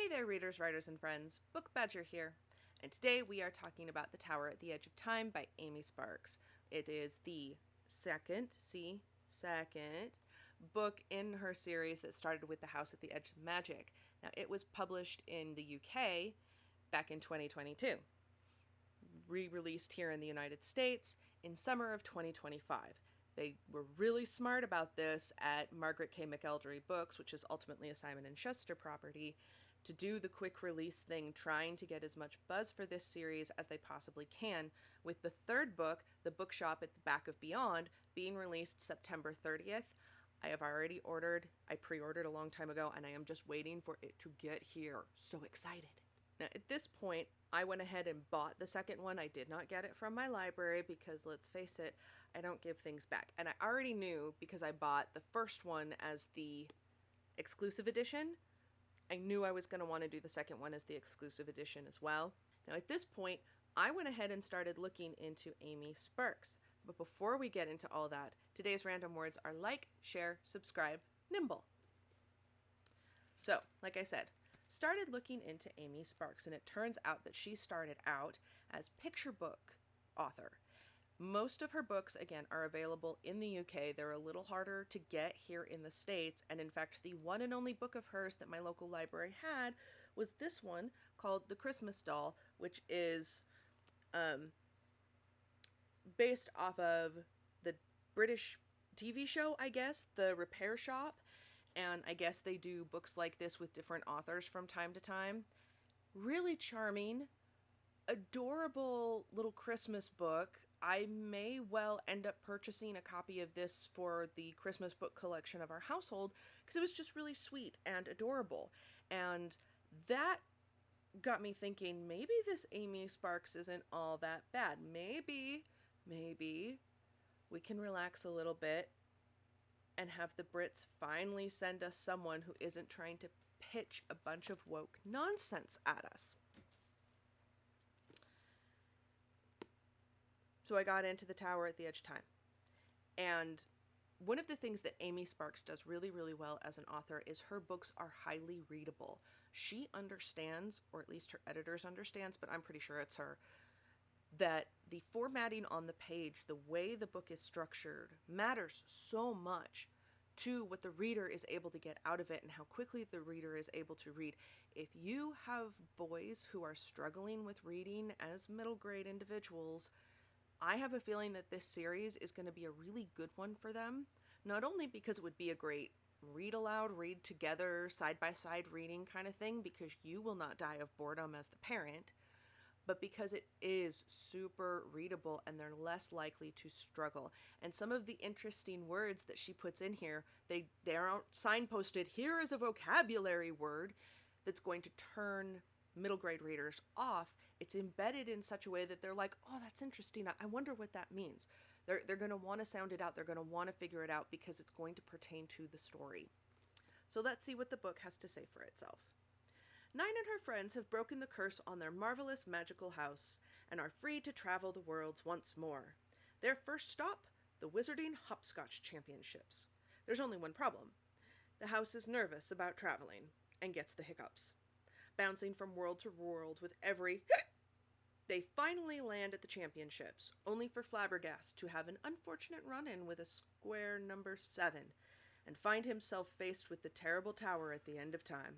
Hey there, readers, writers, and friends. Book Badger here. And today we are talking about The Tower at the Edge of Time by Amy Sparks. It is the second book in her series that started with The House at the Edge of Magic. Now, it was published in the UK back in 2022. Re-released here in the United States in summer of 2025. They were really smart about this at Margaret K. McElderry Books, which is ultimately a Simon & Schuster property, to do the quick release thing, trying to get as much buzz for this series as they possibly can, with the third book, The Bookshop at the Back of Beyond, being released September 30th. I have already ordered. I pre-ordered a long time ago, and I am just waiting for it to get here. So excited. Now, at this point, I went ahead and bought the second one. I did not get it from my library because, let's face it, I don't give things back. And I already knew, because I bought the first one as the exclusive edition, I knew I was going to want to do the second one as the exclusive edition as well. Now, at this point, I went ahead and started looking into Amy Sparks. But before we get into all that, today's random words are like, share, subscribe, Nimble. So, like I said, started looking into Amy Sparks, and it turns out that she started out as picture book author. Most of her books, again, are available in the UK. They're a little harder to get here in the States, and in fact, the one and only book of hers that my local library had was this one called The Christmas Doll, which is based off of the British TV show, I guess, The Repair Shop. And I guess they do books like this with different authors from time to time. Really charming, adorable little Christmas book. I may well end up purchasing a copy of this for the Christmas book collection of our household because it was just really sweet and adorable. And that got me thinking, maybe this Amy Sparks isn't all that bad. Maybe we can relax a little bit and have the Brits finally send us someone who isn't trying to pitch a bunch of woke nonsense at us. So I got into The Tower at the Edge of Time. And one of the things that Amy Sparks does really, really well as an author is her books are highly readable. She understands, or at least her editors understands, but I'm pretty sure it's her, that the formatting on the page, the way the book is structured, matters so much to what the reader is able to get out of it and how quickly the reader is able to read. If you have boys who are struggling with reading as middle grade individuals, I have a feeling that this series is going to be a really good one for them. Not only because it would be a great read aloud, read together, side-by-side reading kind of thing, because you will not die of boredom as the parent, but because it is super readable and they're less likely to struggle. And some of the interesting words that she puts in here, they aren't signposted, here is a vocabulary word that's going to turn middle grade readers off. It's embedded in such a way that they're like, oh, that's interesting. I wonder what that means. They're going to want to sound it out. They're going to want to figure it out because it's going to pertain to the story. So let's see what the book has to say for itself. Nine and her friends have broken the curse on their marvelous magical house and are free to travel the worlds once more. Their first stop, the Wizarding Hopscotch Championships. There's only one problem. The house is nervous about traveling and gets the hiccups, bouncing from world to world with every They finally land at the championships, only for Flabbergast to have an unfortunate run-in with a square number 7 and find himself faced with the terrible tower at the end of time.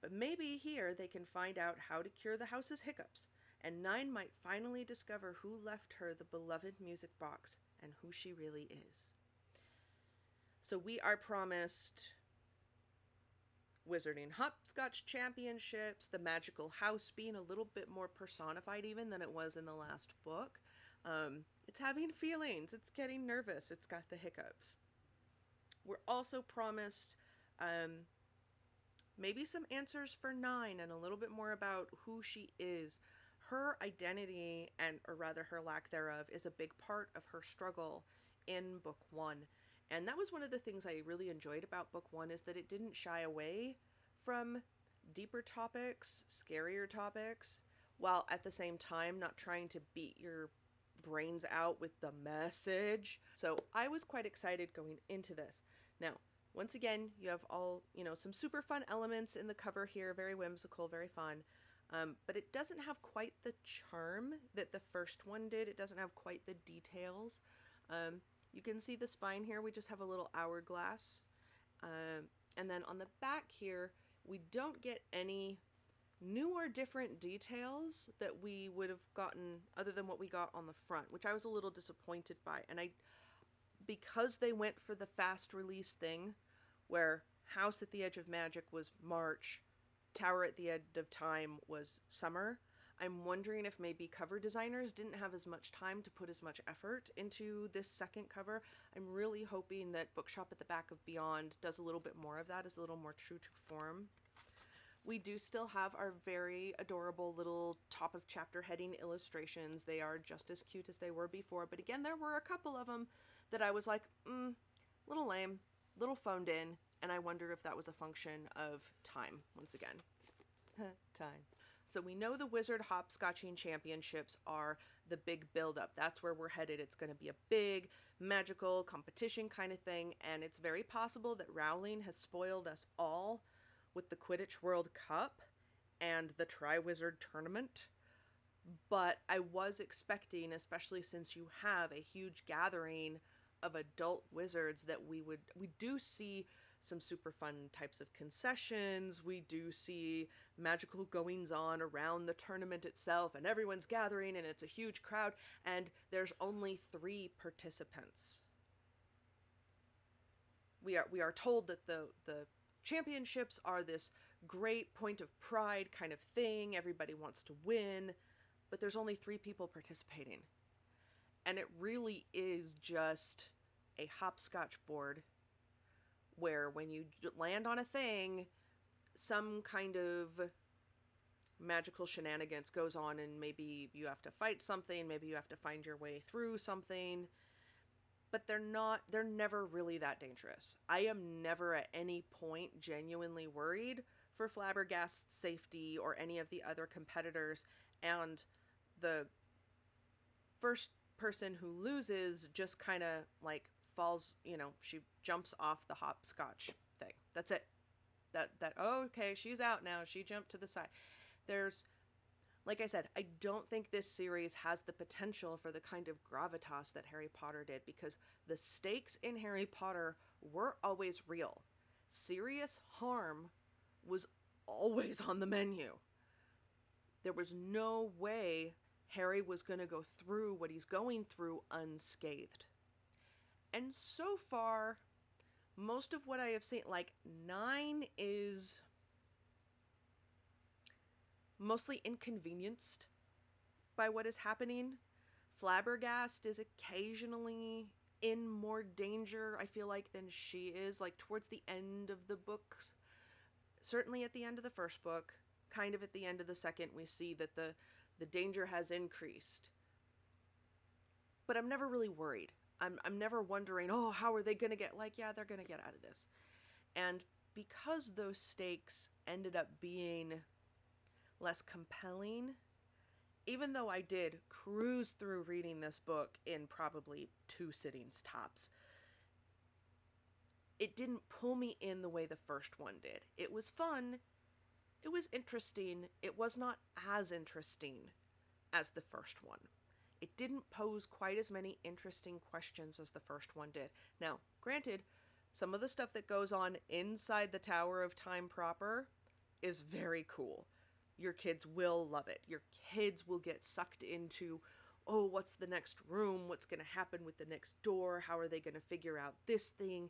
But maybe here they can find out how to cure the house's hiccups, and Nine might finally discover who left her the beloved music box and who she really is. So we are promised Wizarding Hopscotch Championships, the magical house being a little bit more personified even than it was in the last book. It's having feelings, it's getting nervous, it's got the hiccups. We're also promised maybe some answers for Nine and a little bit more about who she is. Her identity, or rather her lack thereof, is a big part of her struggle in book 1. And that was one of the things I really enjoyed about book 1, is that it didn't shy away from deeper topics, scarier topics, while at the same time not trying to beat your brains out with the message. So I was quite excited going into this. Now, Once again, you have all, some super fun elements in the cover here, very whimsical, very fun. But it doesn't have quite the charm that the first one did. It doesn't have quite the details. You can see the spine here. We just have a little hourglass. And then on the back here, we don't get any new or different details that we would have gotten other than what we got on the front, which I was a little disappointed by. And because they went for the fast release thing, where House at the Edge of Magic was March, Tower at the End of Time was summer, I'm wondering if maybe cover designers didn't have as much time to put as much effort into this second cover. I'm really hoping that Bookshop at the Back of Beyond does a little bit more of that, is a little more true to form. We do still have our very adorable little top of chapter heading illustrations. They are just as cute as they were before, but again, there were a couple of them that I was like, little lame, little phoned in, and I wonder if that was a function of time, once again. Time. So we know the Wizard Hopscotching Championships are the big build-up. That's where we're headed. It's going to be a big, magical competition kind of thing, and it's very possible that Rowling has spoiled us all with the Quidditch World Cup and the Triwizard Tournament. But I was expecting, especially since you have a huge gathering of adult wizards, that we do see some super fun types of concessions. We do see magical goings on around the tournament itself, and everyone's gathering and it's a huge crowd, and there's only 3 participants. We are told that the championships are this great point of pride kind of thing. Everybody wants to win, but there's only 3 people participating. And it really is just a hopscotch board where when you land on a thing, some kind of magical shenanigans goes on, and maybe you have to fight something, maybe you have to find your way through something, but they're never really that dangerous. I am never at any point genuinely worried for Flabbergast's safety or any of the other competitors, and the first person who loses just kind of like falls, she jumps off the hopscotch thing. That's it. Okay, she's out now. She jumped to the side. Like I said, I don't think this series has the potential for the kind of gravitas that Harry Potter did, because the stakes in Harry Potter were always real. Serious harm was always on the menu. There was no way Harry was going to go through what he's going through unscathed. And so far, most of what I have seen, like 9 is mostly inconvenienced by what is happening. Flabbergast is occasionally in more danger, I feel like, than she is, like towards the end of the books. Certainly at the end of the first book, kind of at the end of the second, we see that the danger has increased. But I'm never really worried. I'm never wondering, how are they going to get, they're going to get out of this. And because those stakes ended up being less compelling, even though I did cruise through reading this book in probably 2 sittings tops, it didn't pull me in the way the first one did. It was fun. It was interesting. It was not as interesting as the first one. It didn't pose quite as many interesting questions as the first one did. Now, granted, some of the stuff that goes on inside the Tower of Time proper is very cool. Your kids will love it. Your kids will get sucked into, what's the next room? What's going to happen with the next door? How are they going to figure out this thing?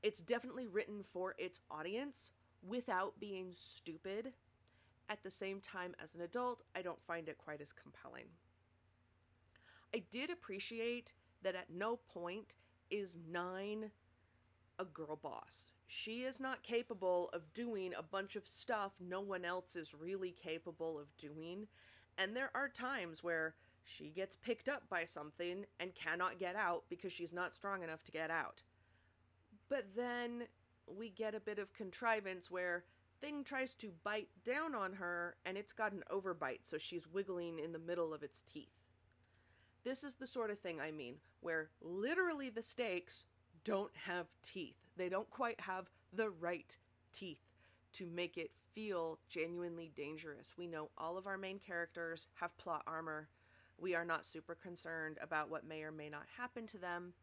It's definitely written for its audience without being stupid. At the same time, as an adult, I don't find it quite as compelling. I did appreciate that at no point is 9 a girl boss. She is not capable of doing a bunch of stuff no one else is really capable of doing. And there are times where she gets picked up by something and cannot get out because she's not strong enough to get out. But then we get a bit of contrivance where thing tries to bite down on her and it's got an overbite, so she's wiggling in the middle of its teeth. This is the sort of thing I mean, where literally the stakes don't have teeth. They don't quite have the right teeth to make it feel genuinely dangerous. We know all of our main characters have plot armor. We are not super concerned about what may or may not happen to them.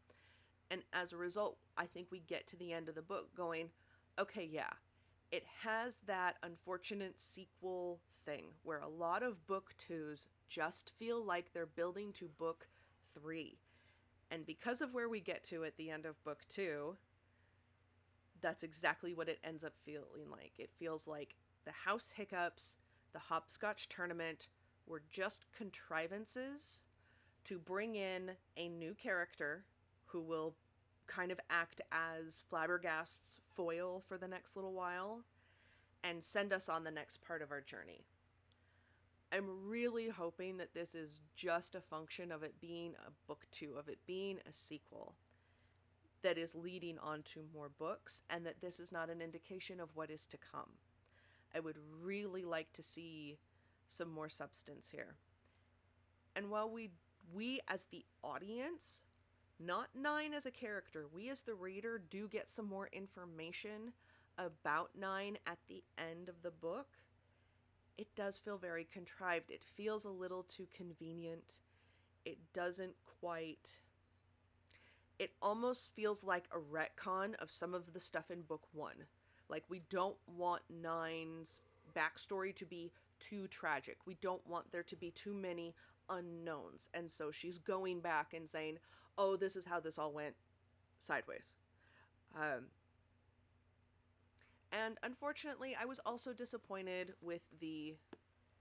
And as a result, I think we get to the end of the book going, okay, yeah, it has that unfortunate sequel thing where a lot of book twos just feel like they're building to book three. And because of where we get to at the end of book two, that's exactly what it ends up feeling like. It feels like the house hiccups, the hopscotch tournament were just contrivances to bring in a new character who will kind of act as Flabbergast's foil for the next little while and send us on the next part of our journey. I'm really hoping that this is just a function of it being a book two, of it being a sequel that is leading on to more books, and that this is not an indication of what is to come. I would really like to see some more substance here. And while we as the audience, not Nine as a character, we as the reader do get some more information about Nine at the end of the book, it does feel very contrived. It feels a little too convenient. It doesn't quite... It almost feels like a retcon of some of the stuff in book one. Like, we don't want Nine's backstory to be too tragic. We don't want there to be too many unknowns. And so she's going back and saying, oh, this is how this all went sideways. And unfortunately, I was also disappointed with the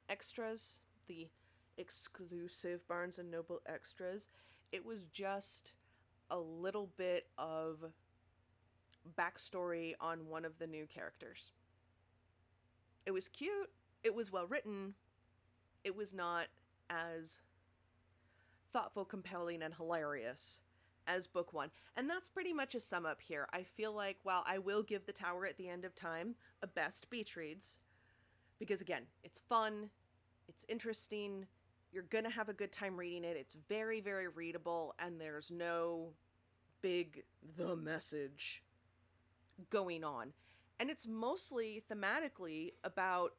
extras, the exclusive Barnes & Noble extras. It was just a little bit of backstory on one of the new characters. It was cute. It was well written. It was not as thoughtful, compelling, and hilarious as book one. And that's pretty much a sum up here. I feel like, while I will give The Tower at the End of Time a best beach reads, because again, it's fun, it's interesting, you're gonna have a good time reading it, it's very, very readable, and there's no big the message going on. And it's mostly thematically about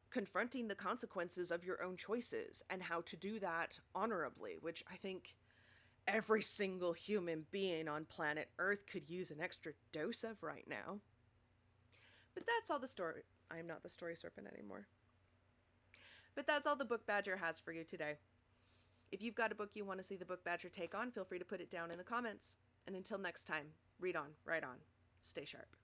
confronting the consequences of your own choices and how to do that honorably, which I think every single human being on planet Earth could use an extra dose of right now. But that's all the story. I am not the story serpent anymore. But that's all the Book Badger has for you today. If you've got a book you want to see the Book Badger take on, feel free to put it down in the comments. And until next time, read on, write on, stay sharp.